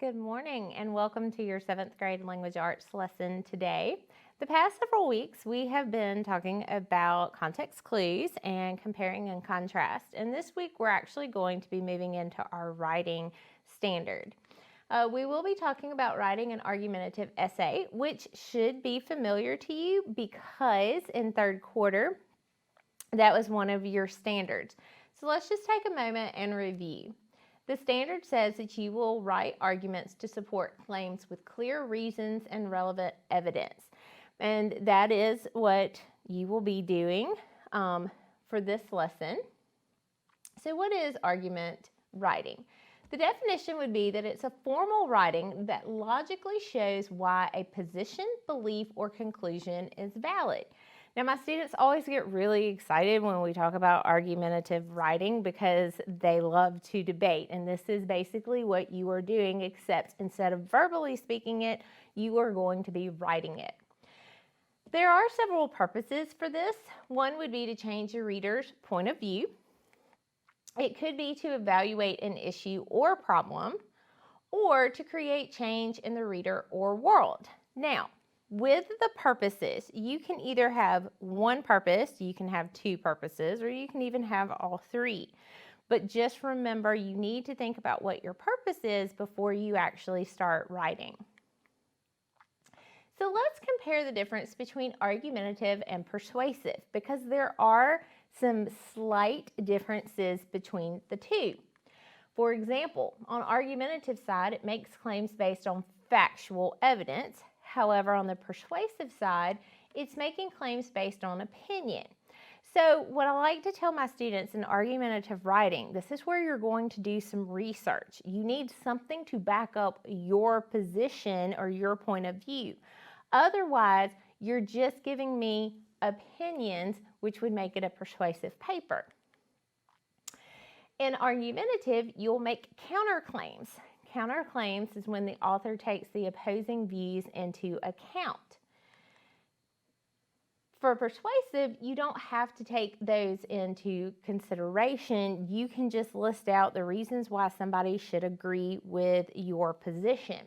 Good morning and welcome to your 7th grade language arts lesson today. The past several weeks we have been talking about context clues and comparing and contrast, and this week we're actually going to be moving into our writing standard. We will be talking about writing an argumentative essay, which should be familiar to you because in 3rd quarter that was one of your standards. So let's just take a moment and review. The standard says that you will write arguments to support claims with clear reasons and relevant evidence. And that is what you will be doing for this lesson. So what is argument writing? The definition would be that it's a formal writing that logically shows why a position, belief, or conclusion is valid. Now, my students always get really excited when we talk about argumentative writing because they love to debate, and this is basically what you are doing, except instead of verbally speaking it, you are going to be writing it. There are several purposes for this. One would be to change your reader's point of view. It could be to evaluate an issue or problem, or to create change in the reader or world. Now, with the purposes, you can either have one purpose, you can have two purposes, or you can even have all three. But just remember, you need to think about what your purpose is before you actually start writing. So let's compare the difference between argumentative and persuasive because there are some slight differences between the two. For example, on argumentative side, it makes claims based on factual evidence. However, on the persuasive side, it's making claims based on opinion. So what I like to tell my students in argumentative writing, this is where you're going to do some research. You need something to back up your position or your point of view. Otherwise, you're just giving me opinions, which would make it a persuasive paper. In argumentative, you'll make counterclaims. Counterclaims is when the author takes the opposing views into account. For persuasive, you don't have to take those into consideration. You can just list out the reasons why somebody should agree with your position.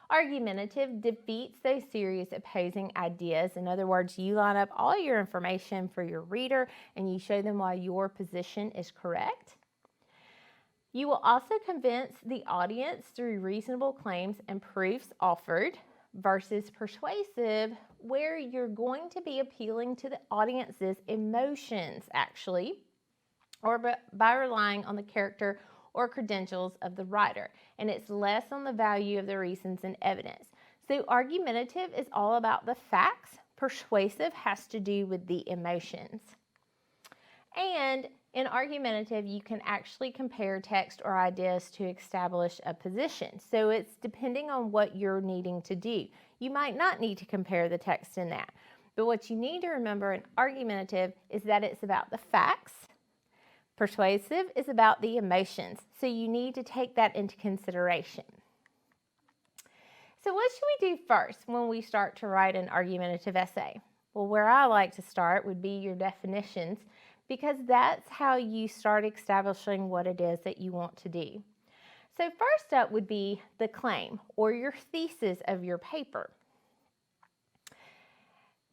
Argumentative defeats those serious opposing ideas. In other words, you line up all your information for your reader and you show them why your position is correct. You will also convince the audience through reasonable claims and proofs offered versus persuasive, where you're going to be appealing to the audience's emotions, actually, or by relying on the character or credentials of the writer, and it's less on the value of the reasons and evidence. So argumentative is all about the facts. Persuasive has to do with the emotions. And in argumentative, you can actually compare text or ideas to establish a position. So it's depending on what you're needing to do. You might not need to compare the text in that. But what you need to remember in argumentative is that it's about the facts. Persuasive is about the emotions. So you need to take that into consideration. So what should we do first when we start to write an argumentative essay? Well, where I like to start would be your definitions, because that's how you start establishing what it is that you want to do. So first up would be the claim or your thesis of your paper.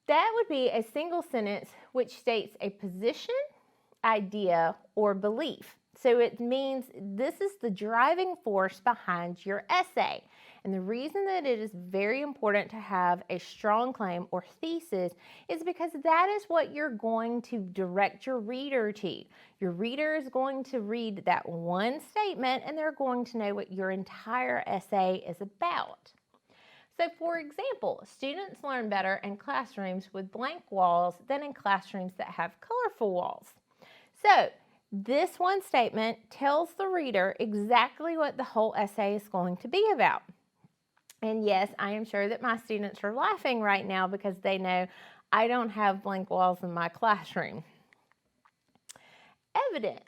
That would be a single sentence which states a position, idea, or belief. So it means this is the driving force behind your essay. And the reason that it is very important to have a strong claim or thesis is because that is what you're going to direct your reader to. Your reader is going to read that one statement and they're going to know what your entire essay is about. So for example, students learn better in classrooms with blank walls than in classrooms that have colorful walls. So this one statement tells the reader exactly what the whole essay is going to be about. And yes, I am sure that my students are laughing right now because they know I don't have blank walls in my classroom. Evidence.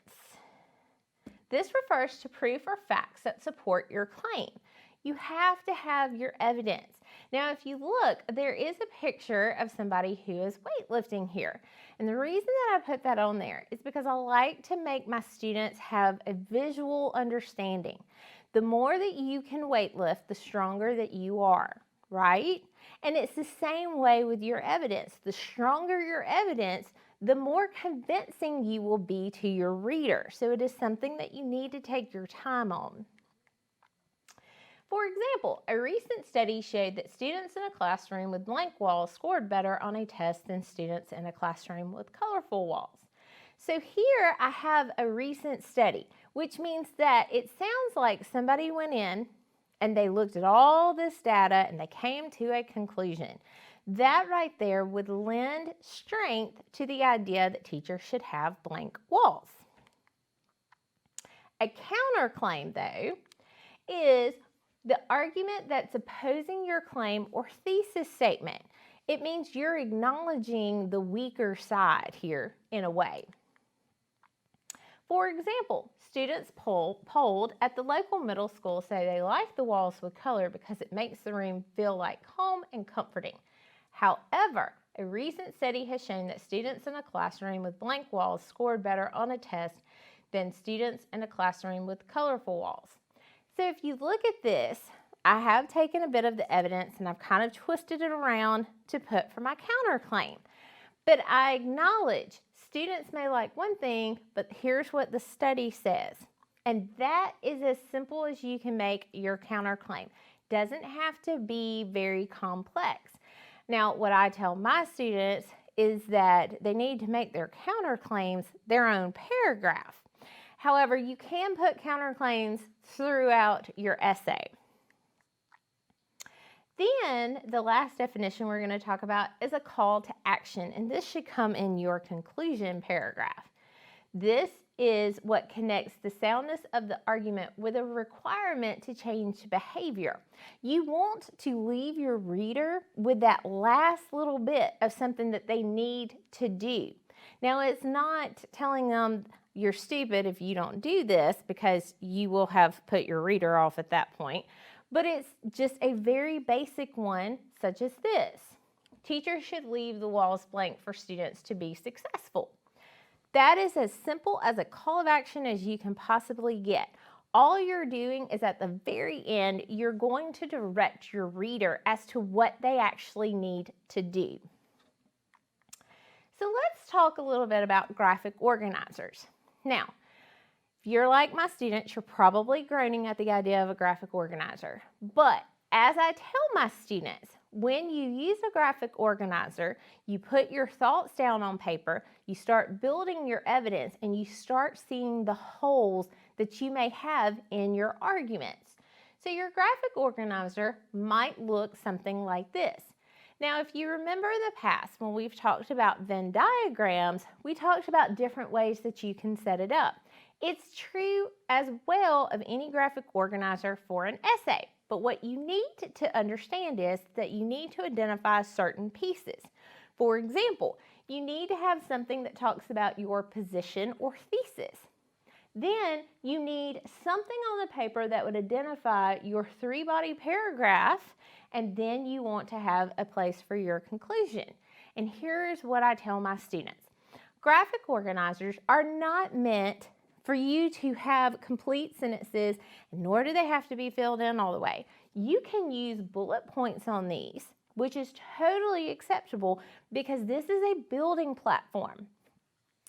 This refers to proof or facts that support your claim. You have to have your evidence. Now, if you look, there is a picture of somebody who is weightlifting here. And the reason that I put that on there is because I like to make my students have a visual understanding. The more that you can weight lift, the stronger that you are, right? And it's the same way with your evidence. The stronger your evidence, the more convincing you will be to your reader. So it is something that you need to take your time on. For example, a recent study showed that students in a classroom with blank walls scored better on a test than students in a classroom with colorful walls. So here I have a recent study, which means that it sounds like somebody went in and they looked at all this data and they came to a conclusion. That right there would lend strength to the idea that teachers should have blank walls. A counterclaim, though, is the argument that's opposing your claim or thesis statement. It means you're acknowledging the weaker side here in a way. For example, students polled at the local middle school say they like the walls with color because it makes the room feel like home and comforting. However, a recent study has shown that students in a classroom with blank walls scored better on a test than students in a classroom with colorful walls. So if you look at this, I have taken a bit of the evidence and I've kind of twisted it around to put for my counterclaim. But I acknowledge students may like one thing, but here's what the study says. And that is as simple as you can make your counterclaim. Doesn't have to be very complex. Now, what I tell my students is that they need to make their counterclaims their own paragraph. However, you can put counterclaims throughout your essay. Then the last definition we're going to talk about is a call to action, and this should come in your conclusion paragraph. This is what connects the soundness of the argument with a requirement to change behavior. You want to leave your reader with that last little bit of something that they need to do. Now, it's not telling them you're stupid if you don't do this, because you will have put your reader off at that point. But it's just a very basic one, such as this. Teachers should leave the walls blank for students to be successful. That is as simple as a call of action as you can possibly get. All you're doing is at the very end, you're going to direct your reader as to what they actually need to do. So let's talk a little bit about graphic organizers. Now, if you're like my students, you're probably groaning at the idea of a graphic organizer. But as I tell my students, when you use a graphic organizer, you put your thoughts down on paper, you start building your evidence, and you start seeing the holes that you may have in your arguments. So your graphic organizer might look something like this. Now, if you remember in the past, when we've talked about Venn diagrams, we talked about different ways that you can set it up. It's true as well of any graphic organizer for an essay. But what you need to understand is that you need to identify certain pieces. For example, you need to have something that talks about your position or thesis. Then you need something on the paper that would identify your three-body paragraph, and then you want to have a place for your conclusion. And here's what I tell my students. Graphic organizers are not meant for you to have complete sentences, nor do they have to be filled in all the way. You can use bullet points on these, which is totally acceptable because this is a building platform.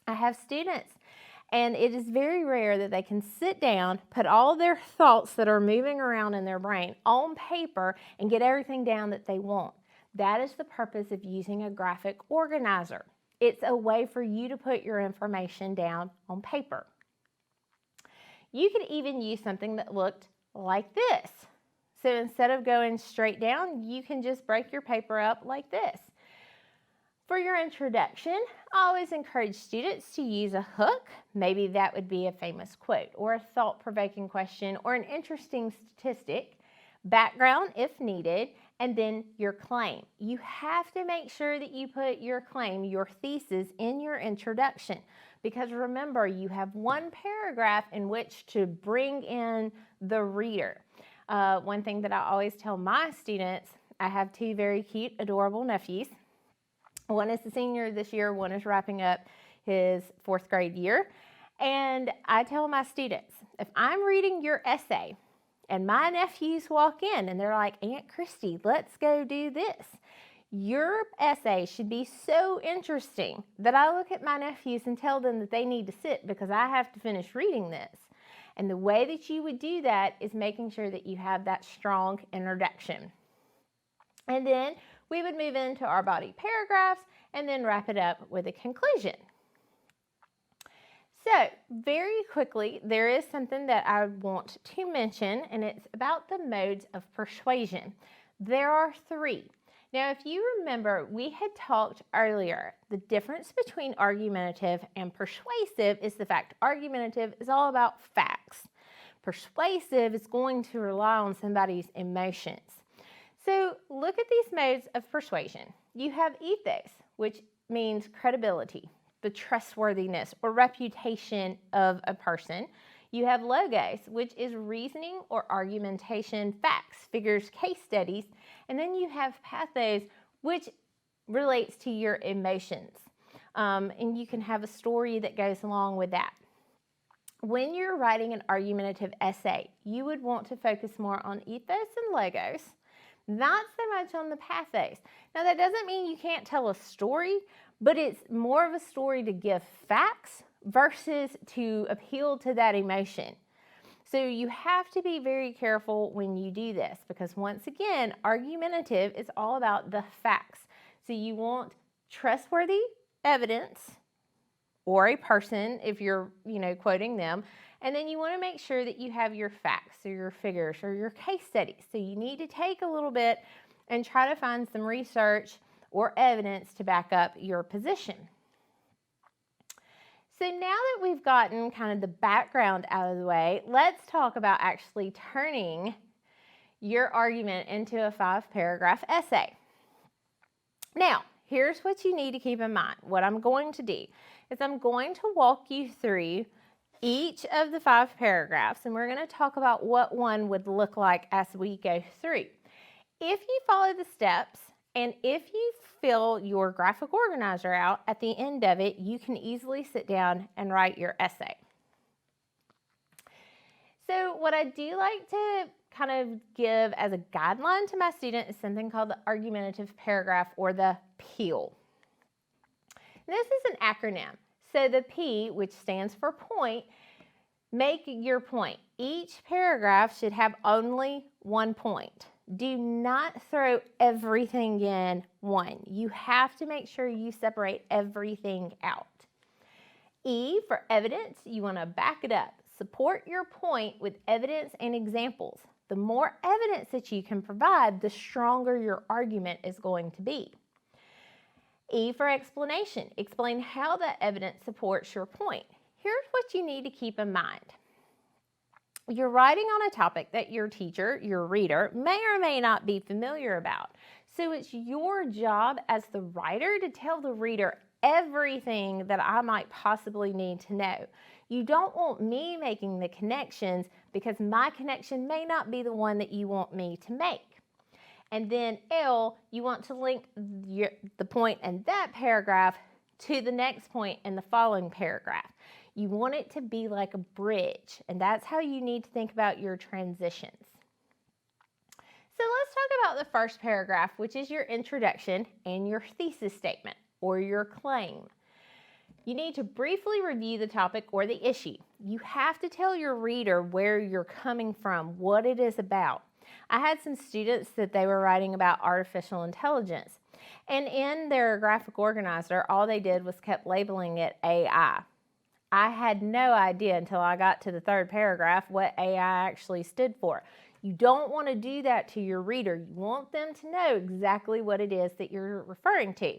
I have students, and it is very rare that they can sit down, put all their thoughts that are moving around in their brain on paper and get everything down that they want. That is the purpose of using a graphic organizer. It's a way for you to put your information down on paper. You could even use something that looked like this. So instead of going straight down, you can just break your paper up like this. For your introduction, I always encourage students to use a hook. Maybe that would be a famous quote or a thought-provoking question or an interesting statistic, background if needed, and then your claim. You have to make sure that you put your claim, your thesis, in your introduction, because remember, you have one paragraph in which to bring in the reader. One thing that I always tell my students, I have two very cute, adorable nephews. One is a senior this year, one is wrapping up his 4th grade year. And I tell my students, if I'm reading your essay and my nephews walk in and they're like, Aunt Christy, let's go do this. Your essay should be so interesting that I look at my nephews and tell them that they need to sit because I have to finish reading this. And the way that you would do that is making sure that you have that strong introduction. And then we would move into our body paragraphs and then wrap it up with a conclusion. So very quickly, there is something that I want to mention, and it's about the modes of persuasion. There are 3. Now, if you remember, we had talked earlier, the difference between argumentative and persuasive is the fact argumentative is all about facts. Persuasive is going to rely on somebody's emotions. So look at these modes of persuasion. You have ethos, which means credibility, the trustworthiness or reputation of a person. You have logos, which is reasoning or argumentation, facts, figures, case studies. And then you have pathos, which relates to your emotions. And you can have a story that goes along with that. When you're writing an argumentative essay, you would want to focus more on ethos and logos, not so much on the pathos. Now, that doesn't mean you can't tell a story, but it's more of a story to give facts versus to appeal to that emotion. So you have to be very careful when you do this because once again, argumentative is all about the facts. So you want trustworthy evidence or a person if you're, quoting them, and then you want to make sure that you have your facts or your figures or your case studies. So you need to take a little bit and try to find some research or evidence to back up your position. So now that we've gotten kind of the background out of the way, let's talk about actually turning your argument into a 5-paragraph essay. Now, here's what you need to keep in mind. What I'm going to do is I'm going to walk you through each of the 5 paragraphs, and we're going to talk about what one would look like as we go through. If you follow the steps, and if you fill your graphic organizer out at the end of it, you can easily sit down and write your essay. So what I do like to kind of give as a guideline to my student is something called the argumentative paragraph or the PEAL. This is an acronym. So the P, which stands for point, make your point. Each paragraph should have only one point. Do not throw everything in one. You have to make sure you separate everything out. E, for evidence, you want to back it up. Support your point with evidence and examples. The more evidence that you can provide, the stronger your argument is going to be. E for explanation. Explain how that evidence supports your point. Here's what you need to keep in mind. You're writing on a topic that your teacher, your reader, may or may not be familiar about. So it's your job as the writer to tell the reader everything that I might possibly need to know. You don't want me making the connections because my connection may not be the one that you want me to make. And then L, you want to link the point in that paragraph to the next point in the following paragraph. You want it to be like a bridge, and that's how you need to think about your transitions. So let's talk about the first paragraph, which is your introduction and your thesis statement or your claim. You need to briefly review the topic or the issue. You have to tell your reader where you're coming from, what it is about. I had some students that they were writing about artificial intelligence, and in their graphic organizer, all they did was kept labeling it AI. I had no idea until I got to the 3rd paragraph what AI actually stood for. You don't want to do that to your reader. You want them to know exactly what it is that you're referring to.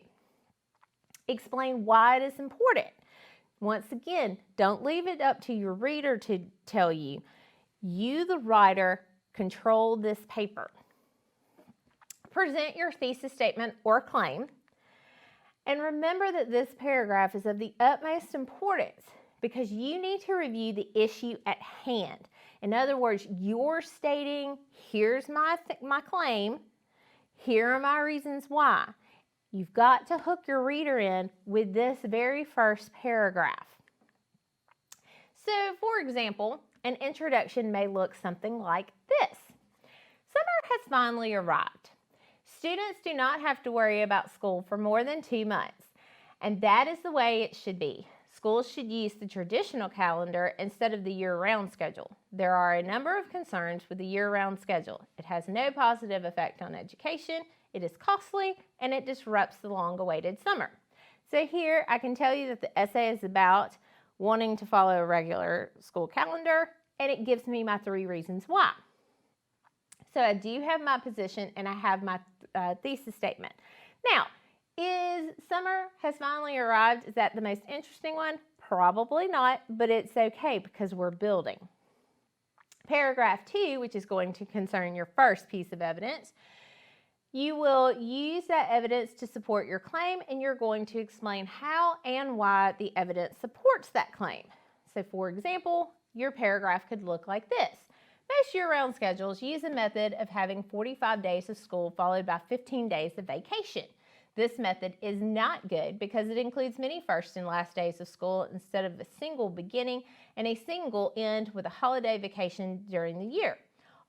Explain why it is important. Once again, don't leave it up to your reader to tell you. You, the writer, control this paper. Present your thesis statement or claim. And remember that this paragraph is of the utmost importance because you need to review the issue at hand. In other words, you're stating, here's my claim, here are my reasons why. You've got to hook your reader in with this very first paragraph. So, for example, An introduction may look something like this. Summer has finally arrived. Students do not have to worry about school for more than 2 months, and that is the way it should be. Schools should use the traditional calendar instead of the year-round schedule. There are a number of concerns with the year-round schedule. It has no positive effect on education, it is costly, and it disrupts the long-awaited summer. So here I can tell you that the essay is about wanting to follow a regular school calendar, and it gives me my 3 reasons why. So I do have my position and I have my thesis statement. Now, is summer has finally arrived? Is that the most interesting one? Probably not, but it's okay because we're building. Paragraph 2, which is going to concern your first piece of evidence, you will use that evidence to support your claim, and you're going to explain how and why the evidence supports that claim. So for example, your paragraph could look like this. Most year-round schedules use a method of having 45 days of school followed by 15 days of vacation. This method is not good because it includes many first and last days of school instead of a single beginning and a single end with a holiday vacation during the year.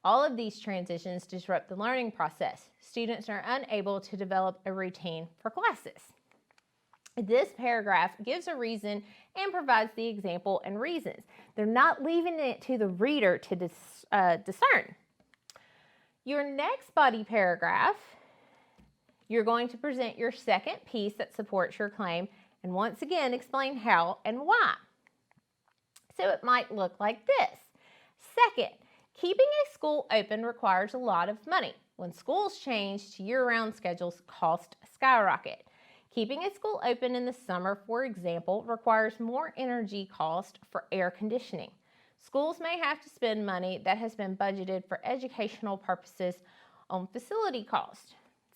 All of these transitions disrupt the learning process. Students are unable to develop a routine for classes. This paragraph gives a reason and provides the example and reasons. They're not leaving it to the reader to discern. Your next body paragraph, you're going to present your second piece that supports your claim and once again explain how and why. So it might look like this. Second, keeping a school open requires a lot of money. When schools change to year-round schedules, costs skyrocket. Keeping a school open in the summer, for example, requires more energy cost for air conditioning. Schools may have to spend money that has been budgeted for educational purposes on facility cost.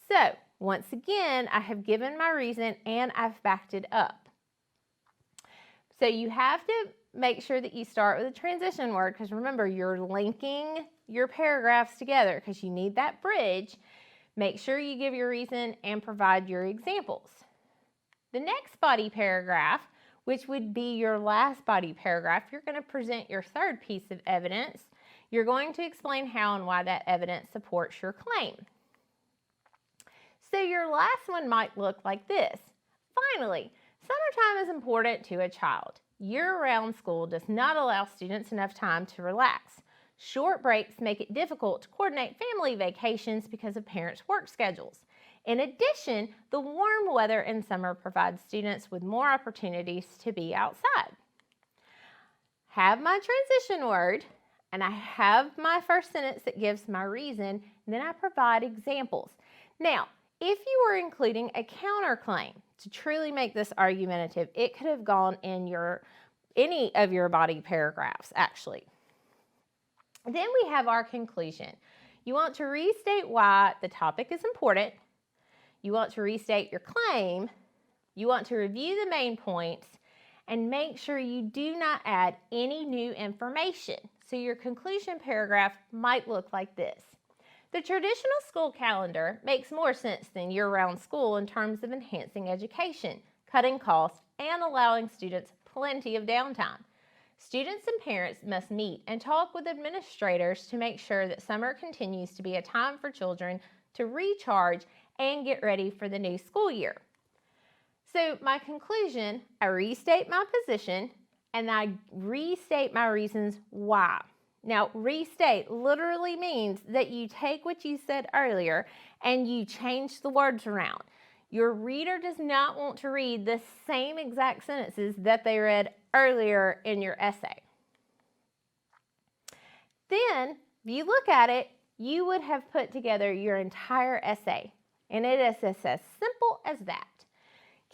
So, once again, I have given my reason and I've backed it up. So you have to make sure that you start with a transition word because remember, you're linking your paragraphs together because you need that bridge. Make sure you give your reason and provide your examples. The next body paragraph, which would be your last body paragraph, you're going to present your third piece of evidence. You're going to explain how and why that evidence supports your claim. So your last one might look like this. Finally, summertime is important to a child. Year-round school does not allow students enough time to relax. Short breaks make it difficult to coordinate family vacations because of parents' work schedules. In addition, the warm weather in summer provides students with more opportunities to be outside. Have my transition word, and I have my first sentence that gives my reason, and then I provide examples. Now, if you were including a counterclaim to truly make this argumentative, it could have gone in any of your body paragraphs, actually. Then we have our conclusion. You want to restate why the topic is important. You want to restate your claim. You want to review the main points and make sure you do not add any new information. So your conclusion paragraph might look like this. The traditional school calendar makes more sense than year-round school in terms of enhancing education, cutting costs, and allowing students plenty of downtime. Students and parents must meet and talk with administrators to make sure that summer continues to be a time for children to recharge and get ready for the new school year. So my conclusion, I restate my position and I restate my reasons why. Now, restate literally means that you take what you said earlier and you change the words around. Your reader does not want to read the same exact sentences that they read earlier in your essay. Then, if you look at it, you would have put together your entire essay, and it is as simple as that.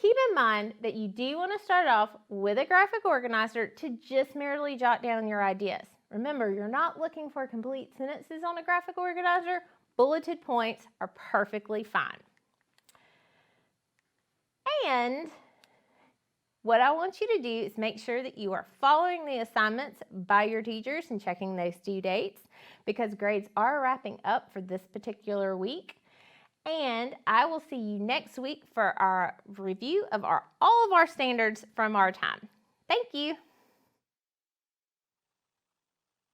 Keep in mind that you do want to start off with a graphic organizer to just merely jot down your ideas. Remember, you're not looking for complete sentences on a graphic organizer. Bulleted points are perfectly fine. And what I want you to do is make sure that you are following the assignments by your teachers and checking those due dates because grades are wrapping up for this particular week. And I will see you next week for our review of all of our standards from our time. Thank you.